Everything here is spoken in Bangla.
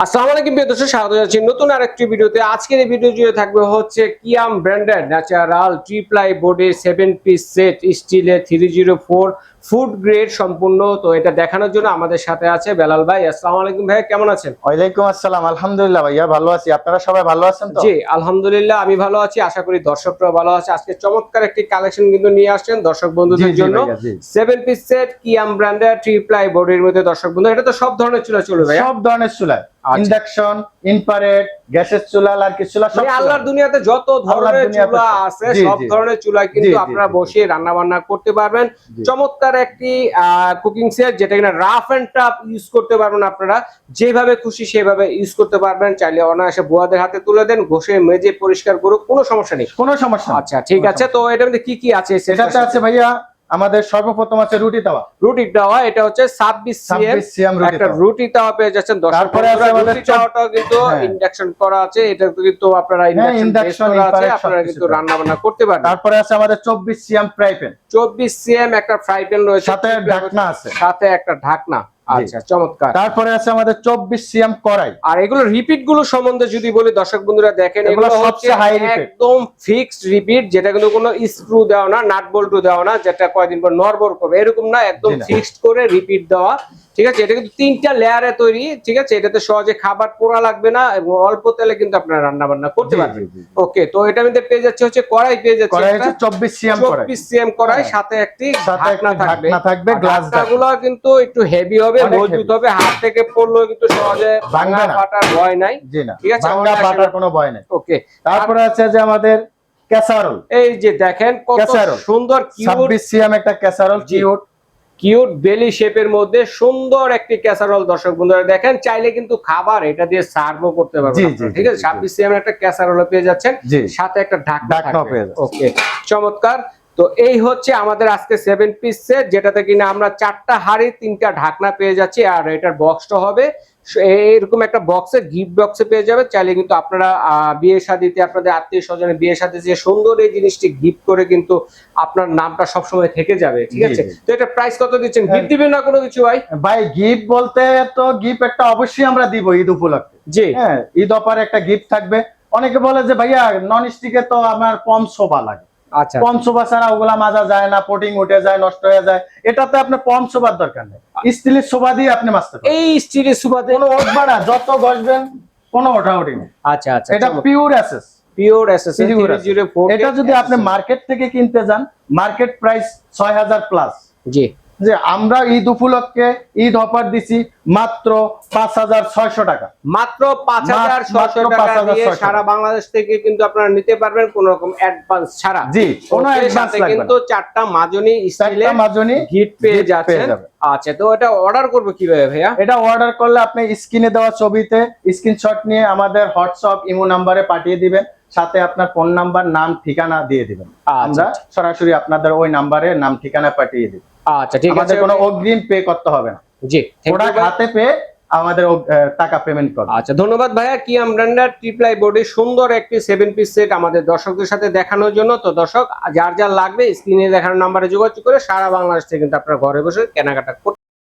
আসসালামু আলাইকুম প্রিয় দর্শক, স্বাগত জানাচ্ছি নতুন আরেকটি ভিডিওতে। আজকের এই ভিডিও জুড়ে থাকবে হচ্ছে কিয়াম ব্র্যান্ডের ন্যাচারাল ট্রিপ্লাই বোর্ডের 7 পিস সেট স্টিলের 304 ফুড গ্রেড সম্পূর্ণ। তো এটা দেখানোর জন্য আমাদের সাথে আছে বেলাল ভাই। আসসালামু আলাইকুম ভাই, কেমন আছেন? ওয়ালাইকুম আসসালাম। আলহামদুলিল্লাহ ভাইয়া ভালো আছি, আপনারা সবাই ভালো আছেন তো? জি আলহামদুলিল্লাহ, আমি ভালো আছি, আশা করি দর্শকরাও ভালো আছে। আজকে চমৎকার একটি কালেকশন কিন্তু নিয়ে আসছেন দর্শক বন্ধুদের জন্য। 7 পিস সেট কিয়াম ব্র্যান্ডের ট্রিপ্লাই বোর্ডের মধ্যে দর্শক বন্ধু, এটা তো সব ধরনের চুলা চলবে ভাই? সব ধরনের চুলা, ইন্ডাকশন, ইনফ্রারেড, গ্যাসের চুলা, লার্কি চুলা, সব আল্লাহর দুনিয়াতে যত ধরনের চুলা আছে সব ধরনের চুলা কিন্তু আপনারা বসিয়ে রান্না বান্না করতে পারবেন। চমৎকার একটি কুকিং সেট, যেটা কিনা রাফ এন্ড টাফ ইউজ করতে পারবেন, আপনারা যেভাবে খুশি সেভাবে ইউজ করতে পারবেন। চাইলে অনায়াসে বুয়াদের হাতে তুলে দেন, ঘষে মেজে পরিষ্কার করুক, কোনো সমস্যা নেই, কোনো সমস্যা। আচ্ছা ঠিক আছে। তো এটার মধ্যে কি কি আছে? সেটাতে আছে ভাইয়া আমাদের সর্বপ্রথম আছে রুটি তাওয়া। রুটি তাওয়া, এটা হচ্ছে 26 সিএম একটা রুটি তাওয়া পেয়ে যাচ্ছেন। তারপরে আছে আমাদের রুটি তাওয়াটাও কিন্তু ইন্ডাকশন করা আছে, এটা কিন্তু আপনারা ইন্ডাকশন করা আছে, আপনারা কিন্তু রান্না বান্না করতে পারবেন। তারপরে আছে আমাদের 24 সিএম ফ্রাই প্যান। 24 সিএম একটা ফ্রাই প্যান রয়েছে, সাথে ঢাকনা আছে, সাথে একটা ঢাকনা। আচ্ছা চমৎকার। তারপরে আছে আমাদের 24 সিএম কড়াই। আর এগুলো রিপিট গুলো সম্বন্ধে যদি বলি দর্শক বন্ধুরা, দেখেন এগুলো হচ্ছে একদম ফিক্সড রিপিট, যেটা কিন্তু কোনো স্ক্রু দেওয়া না, নাট বল্টু দেওয়া না, যেটা কয়েকদিন পর নড়বড় করবে এরকম না, একদম ফিক্সড করে রিপিট দেওয়া। ঠিক আছে, এটা কিন্তু 3টা লেয়ারে তৈরি। ঠিক আছে, এটাতে সহজে খাবার পোড়া লাগবে না এবং অল্প তেলে কিন্তু আপনারা রান্না বান্না করতে পারবেন। ওকে, তো এটার মধ্যে পেয়ে যাচ্ছে হচ্ছে কড়াই, পেয়ে যাচ্ছে 24 সিএম কড়াই, সাথে একটি ঢাকনা থাকবে। গ্লাসগুলো কিন্তু একটু হেভি হবে, মজবুত হবে, হাত থেকে পড়লেও কিন্তু সহজে ভাঙা ফাটার ভয় নাই। ঠিক আছে, ভাঙা ফাটার কোনো ভয় নাই। ওকে, তারপরে আছে যে আমাদের ক্যাসারোল। এই যে দেখেন কত সুন্দর 26 সিএম একটা ক্যাসারোল, কিউট বেলি শেপের মধ্যে সুন্দর একটি ক্যাসারোল। দর্শক বন্ধুরা দেখেন, চাইলে কিন্তু খাবার এটা দিয়ে সার্ভও করতে পারবেন। ঠিক আছে, 26 সিএম একটা ক্যাসারোল পেয়ে যাচ্ছেন, সাথে একটা ঢাকনা পেয়ে যাচ্ছেন। ওকে চমৎকার। তো এই হচ্ছে আমাদের আজকে 7 পিস সেট, যেটাতে কিনা আমরা 4টা হাঁড়ি 3টা ঢাকনা পেয়ে যাচ্ছি। আর এটার বক্সটা হবে এরকম একটা বক্সে, গিফট বক্সে পেয়ে যাবে। চাইলে কিন্তু আপনারা বিয়ে শাদীতে, আপনাদের আত্মীয় স্বজনের বিয়ে শাদীতে যে সুন্দর এই জিনিসটি গিফট করে কিন্তু আপনার নামটা সবসময় থেকে যাবে। ঠিক আছে, তো এটা প্রাইস কত দিচ্ছেন? গিফট দিবেন না কোনো কিছু ভাই? ভাই গিফট বলতে তো গিফট একটা অবশ্যই আমরা দিব ঈদ উপলক্ষে। জি হ্যাঁ, ঈদ অফারে একটা গিফট থাকবে। অনেকে বলে যে ভাইয়া নন স্টিকে তো আমার কম সোফা লাগে। আচ্ছা, কম সোফা ছাড়া ওগুলা মাজা যায় না, পোটিং উঠে যায়, নষ্ট হয়ে যায়। এটাতে আপনার কম সোফার দরকার নেই, স্টিলের সোফা দিয়ে আপনি মাজতে পারেন। এই স্টিলের সোফা দিয়ে কোনো উঠবে না, যত ঘষবেন কোনো ওঠাউঠি নেই। আচ্ছা আচ্ছা, এটা পিওর এসএস, এটা যদি আপনি মার্কেট থেকে কিনতে যান, মার্কেট প্রাইস 6000 প্লাস। জি, যে আমরা ঈদ উপলক্ষে ঈদ অফার দিছি মাত্র 5600 টাকা। মাত্র 5600 টাকা দিয়ে সারা বাংলাদেশ থেকে কিন্তু আপনারা নিতে পারবেন, কোন রকম অ্যাডভান্স ছাড়া। জি, কোনো অ্যাডভান্স লাগবে না। কিন্তু 4টা মাজনি স্টিলের গিফট পেয়ে যাচ্ছেন। আচ্ছা, তো এটা অর্ডার করব কিভাবে ভাইয়া? এটা অর্ডার করলে আপনি স্ক্রিনে দেওয়া ছবিতে স্ক্রিনশট নিয়ে আমাদের হোয়াটসঅ্যাপ ইমো নম্বরে পাঠিয়ে দিবেন, সাথে আপনার ফোন নাম্বার, নাম, ঠিকানা দিয়ে দিবেন। আমরা সরাসরি আপনাদের ওই নম্বরে নাম ঠিকানা পাঠিয়ে দিই। আচ্ছা ঠিক আছে, কোনো অগ্রিম পে করতে হবে না। জি, প্রোডাক্ট হাতে পেয়ে আমাদের টাকা পেমেন্ট করবে। আচ্ছা ধন্যবাদ ভাইয়া, কিয়াম ব্র্যান্ডের ট্রিপ্লাই বোর্ডে সুন্দর একটি 7 পিস সেট আমাদের দর্শকদের সাথে দেখানোর জন্য। তো দর্শক, যার যার লাগবে স্ক্রিনে দেখানো নাম্বারে যোগাযোগ করে সারা বাংলাদেশ থেকে কিন্তু আপনারা ঘরে বসে কেনাকাটা করতে